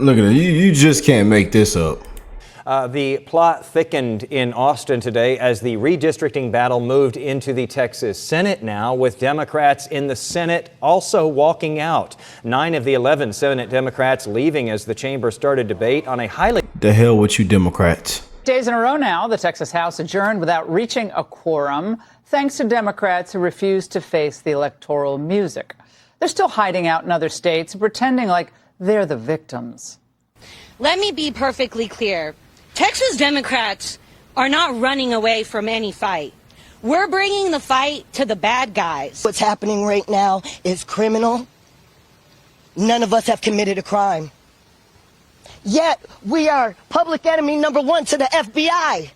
Look at it. You just can't make this up. The plot thickened in Austin today as the redistricting battle moved into the Texas Senate now, with Democrats in the Senate also walking out. 9 of the 11 Senate Democrats leaving as the chamber started debate on a highly... The hell with you Democrats. Days in a row now, the Texas House adjourned without reaching a quorum, thanks to Democrats who refused to face the electoral music. They're still hiding out in other states, pretending like they're the victims. Let me be perfectly clear. Texas Democrats are not running away from any fight. We're bringing the fight to the bad guys. What's happening right now is criminal. None of us have committed a crime. Yet we are public enemy number 1 to the FBI.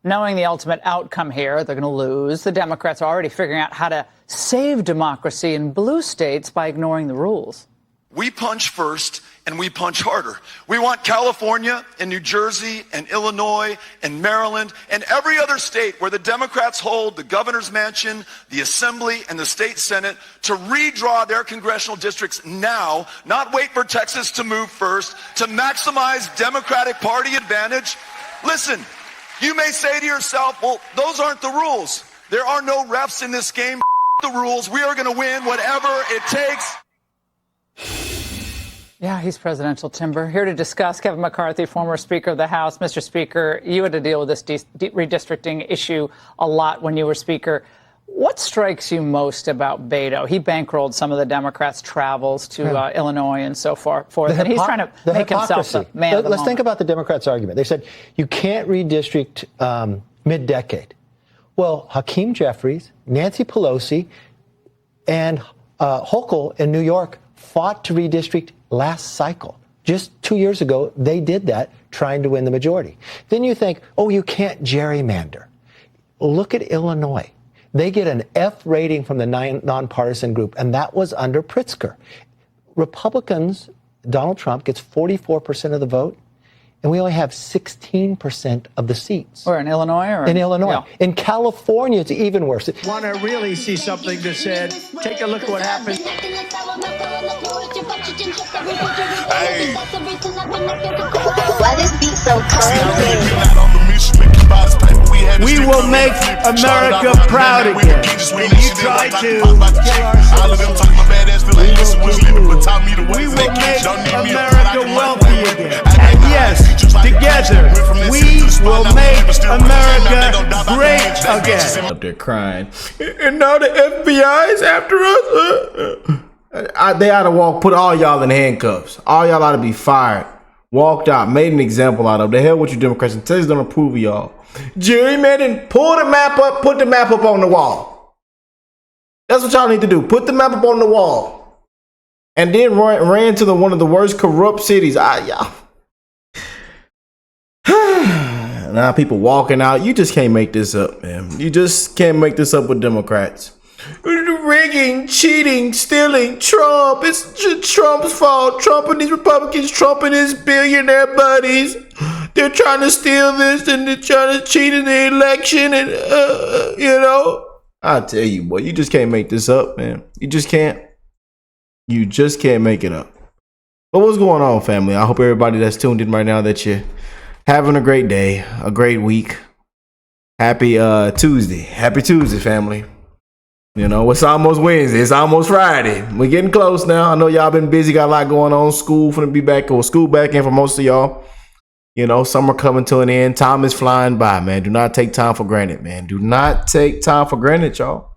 Knowing the ultimate outcome here, they're going to lose. The Democrats are already figuring out how to save democracy in blue states by ignoring the rules. We punch first and we punch harder. We want California and New Jersey and Illinois and Maryland and every other state where the Democrats hold the governor's mansion, the assembly, and the state senate to redraw their congressional districts now, not wait for Texas to move first, to maximize Democratic Party advantage. Listen, you may say to yourself, well, those aren't the rules. There are no refs in this game. The rules. We are going to win whatever it takes. Yeah, he's presidential timber. Here to discuss, Kevin McCarthy, former Speaker of the House. Mr. Speaker, you had to deal with this redistricting issue a lot when you were Speaker. What strikes you most about Beto? He bankrolled some of the Democrats' travels to Illinois and so forth. And he's trying to make himself the man of the Let's think about the Democrats' argument. They said you can't redistrict mid-decade. Well, Hakeem Jeffries, Nancy Pelosi, and Hochul in New York fought to redistrict last cycle. Just 2 years ago, they did that, trying to win the majority. Then you think, oh, you can't gerrymander. Look at Illinois. They get an F rating from the nonpartisan group, and that was under Pritzker. Republicans, Donald Trump gets 44% of the vote, and we only have 16% of the seats. Or in Illinois? Or in Illinois. Yeah. In California, it's even worse. Want to really see something that said, take a look at what happened. Hey. Why this beat so cold? We will make America proud again. And you try to kill our We will make America wealthy again. And yes, together, we will make America great again. Up there crying. And now the FBI is after us. They ought to walk, put all y'all in handcuffs. All y'all ought to be fired. Walked out, made an example out of. The hell with you Democrats. And Texas don't approve of y'all. Gerrymandering, pull the map up, put the map up on the wall. That's what y'all need to do. Put the map up on the wall. And then ran to one of the worst corrupt cities. Y'all. Now people walking out. You just can't make this up, man. You just can't make this up with Democrats. Rigging, cheating, stealing, Trump. It's Trump's fault. Trump and these Republicans, Trump and his billionaire buddies. They're trying to steal this and they're trying to cheat in the election. And, you know, I tell you, boy, you just can't make this up, man. You just can't. You just can't make it up. But what's going on, family? I hope everybody that's tuned in right now that you're having a great day, a great week. Happy Tuesday. Happy Tuesday, family. You know, it's almost Wednesday. It's almost Friday. We're getting close now. I know y'all been busy, got a lot going on. School finna be back, or school back in for most of y'all. You know, summer coming to an end. Time is flying by, man. Do not take time for granted, man. Do not take time for granted, y'all.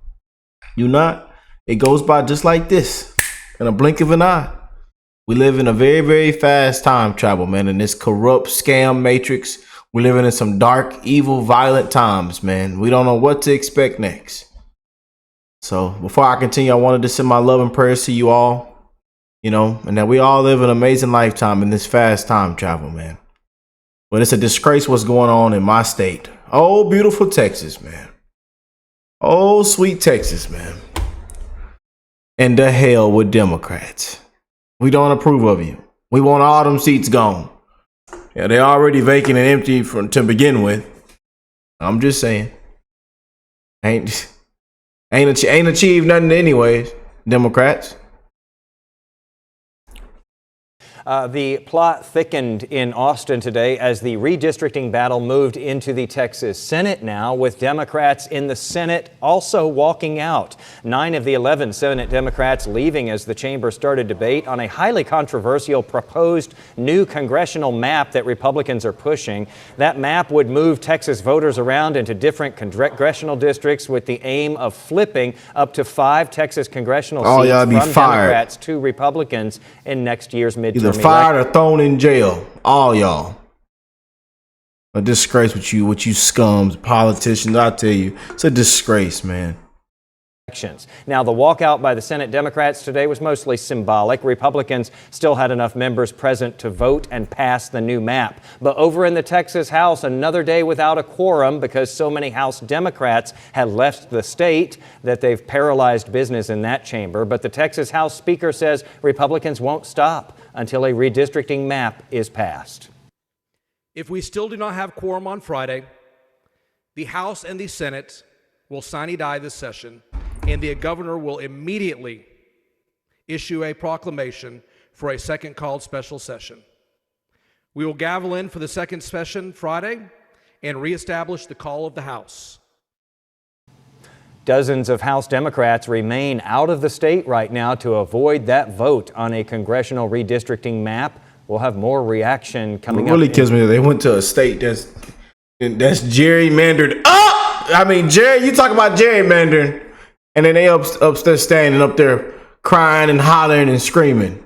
Do not. It goes by just like this, in a blink of an eye. We live in a very, very fast time travel, man. In this corrupt scam matrix, we're living in some dark, evil, violent times, man. We don't know what to expect next. So before I continue, I wanted to send my love and prayers to you all, you know, and that we all live an amazing lifetime in this fast time travel, man. But it's a disgrace what's going on in my state. Oh, beautiful Texas, man. Oh, sweet Texas, man. And the hell with Democrats. We don't approve of you. We want all them seats gone. Yeah, they're already vacant and empty to begin with. I'm just saying. Ain't achieved nothing anyways, Democrats. The plot thickened in Austin today as the redistricting battle moved into the Texas Senate now, with Democrats in the Senate also walking out. 9 of the 11 Senate Democrats leaving as the chamber started debate on a highly controversial proposed new congressional map that Republicans are pushing. That map would move Texas voters around into different congressional districts with the aim of flipping up to 5 Texas congressional seats from Democrats to Republicans in next year's midterm election. Fired or thrown in jail, all y'all. A disgrace with you scums, politicians. I tell you, it's a disgrace, man. Now, the walkout by the Senate Democrats today was mostly symbolic. Republicans still had enough members present to vote and pass the new map. But over in the Texas House, another day without a quorum because so many House Democrats had left the state that they've paralyzed business in that chamber. But the Texas House Speaker says Republicans won't stop until a redistricting map is passed. If we still do not have quorum on Friday, the House and the Senate will sine die this session, and the governor will immediately issue a proclamation for a second called special session. We will gavel in for the second session Friday and reestablish the call of the House. Dozens of House Democrats remain out of the state right now to avoid that vote on a congressional redistricting map. We'll have more reaction coming up. It really kills me that they went to a state that's gerrymandered up. I mean, you talk about gerrymandering. And then they upstairs standing up there crying and hollering and screaming.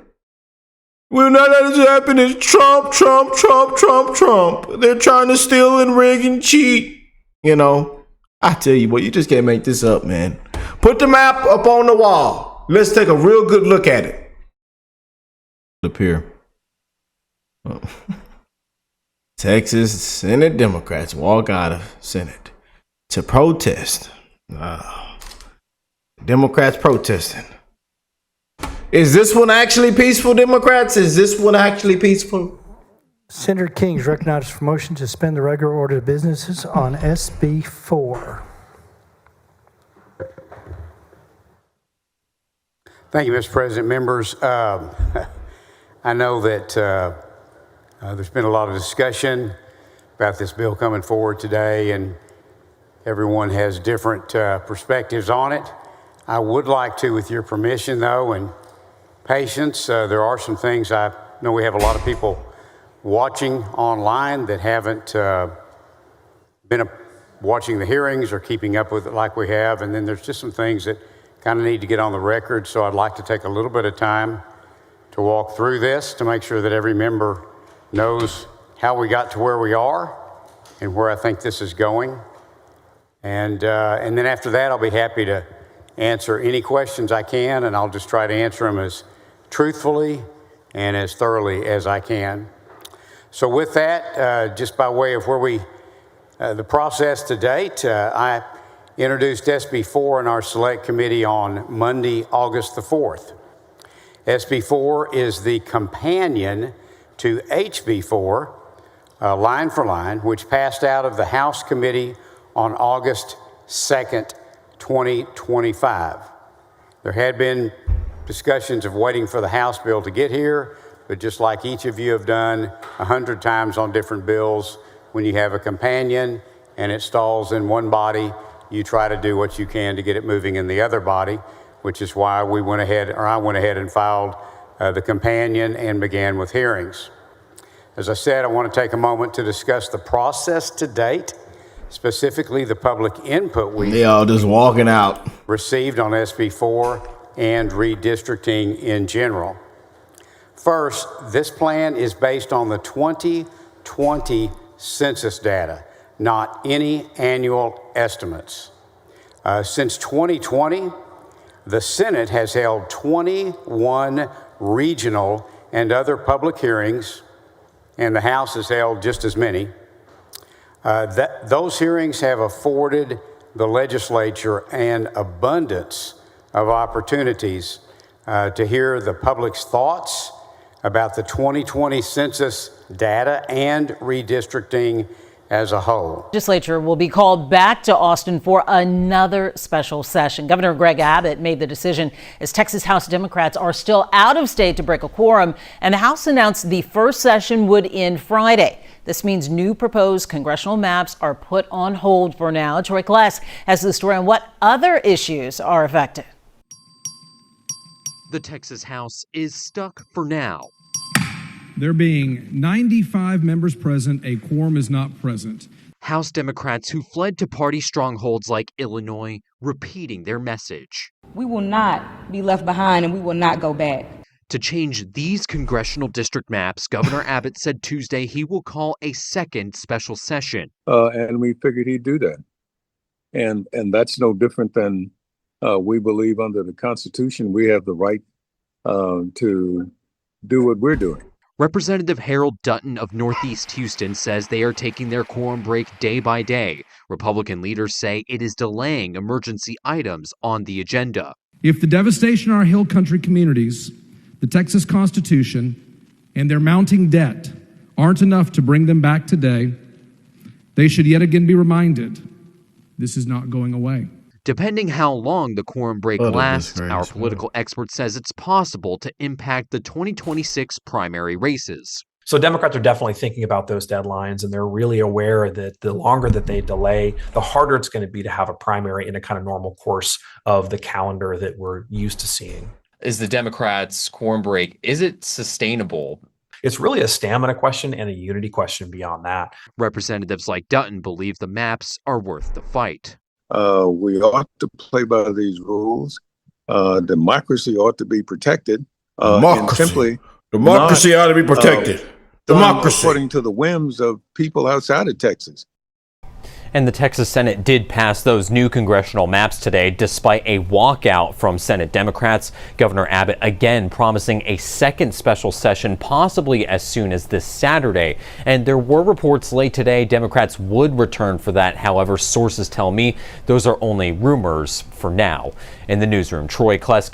We'll not let this happen. It's Trump, Trump, Trump, Trump, Trump. They're trying to steal and rig and cheat. You know, I tell you what, you just can't make this up, man. Put the map up on the wall. Let's take a real good look at it. Up here. Oh. Texas Senate Democrats walk out of Senate to protest. Democrats protesting. Is this one actually peaceful, Democrats? Is this one actually peaceful? Senator King is recognized for motion to suspend the regular order of businesses on SB 4. Thank you, Mr. President. Members, I know that there's been a lot of discussion about this bill coming forward today, and everyone has different perspectives on it. I would like to, with your permission, though, and patience, there are some things. I know we have a lot of people watching online that haven't been watching the hearings or keeping up with it like we have, and then there's just some things that kind of need to get on the record, so I'd like to take a little bit of time to walk through this to make sure that every member knows how we got to where we are and where I think this is going. And then after that, I'll be happy to answer any questions I can, and I'll just try to answer them as truthfully and as thoroughly as I can. So with that, just by way of where the process to date, I introduced SB 4 in our select committee on Monday, August the 4th. SB 4 is the companion to HB 4, line for line, which passed out of the House committee on August 2nd, 2025. There had been discussions of waiting for the House bill to get here, but just like each of you have done 100 times on different bills, when you have a companion and it stalls in one body, you try to do what you can to get it moving in the other body, which is why I went ahead and filed the companion and began with hearings. As I said, I want to take a moment to discuss the process to date, specifically the public input we all just walking out received on SB 4 and redistricting in general. First, this plan is based on the 2020 census data, not any annual estimates. Since 2020, the Senate has held 21 regional and other public hearings, and the House has held just as many. Those hearings have afforded the legislature an abundance of opportunities to hear the public's thoughts about the 2020 census data and redistricting as a whole. Legislature will be called back to Austin for another special session. Governor Greg Abbott made the decision as Texas House Democrats are still out of state to break a quorum, and the House announced the first session would end Friday. This means new proposed congressional maps are put on hold for now. Troy Kless has the story on what other issues are affected. The Texas House is stuck for now. There being 95 members present, a quorum is not present. House Democrats who fled to party strongholds like Illinois repeating their message. We will not be left behind and we will not go back. To change these congressional district maps, Governor Abbott said Tuesday he will call a second special session. And we figured he'd do that. And that's no different than we believe under the Constitution, we have the right to do what we're doing. Representative Harold Dutton of Northeast Houston says they are taking their quorum break day by day. Republican leaders say it is delaying emergency items on the agenda. If the devastation in our hill country communities, the Texas Constitution, and their mounting debt aren't enough to bring them back today, they should yet again be reminded this is not going away. Depending how long the quorum break lasts, our political expert says it's possible to impact the 2026 primary races. So Democrats are definitely thinking about those deadlines, and they're really aware that the longer that they delay, the harder it's going to be to have a primary in a kind of normal course of the calendar that we're used to seeing. Is the Democrats' quorum break, is it sustainable? It's really a stamina question and a unity question beyond that. Representatives like Dutton believe the maps are worth the fight. We ought to play by these rules. Democracy ought to be protected. Democracy ought to be protected. Democracy. According to the whims of people outside of Texas. And the Texas Senate did pass those new congressional maps today, despite a walkout from Senate Democrats. Governor Abbott again promising a second special session, possibly as soon as this Saturday. And there were reports late today Democrats would return for that. However, sources tell me those are only rumors for now. In the newsroom, Troy Kless,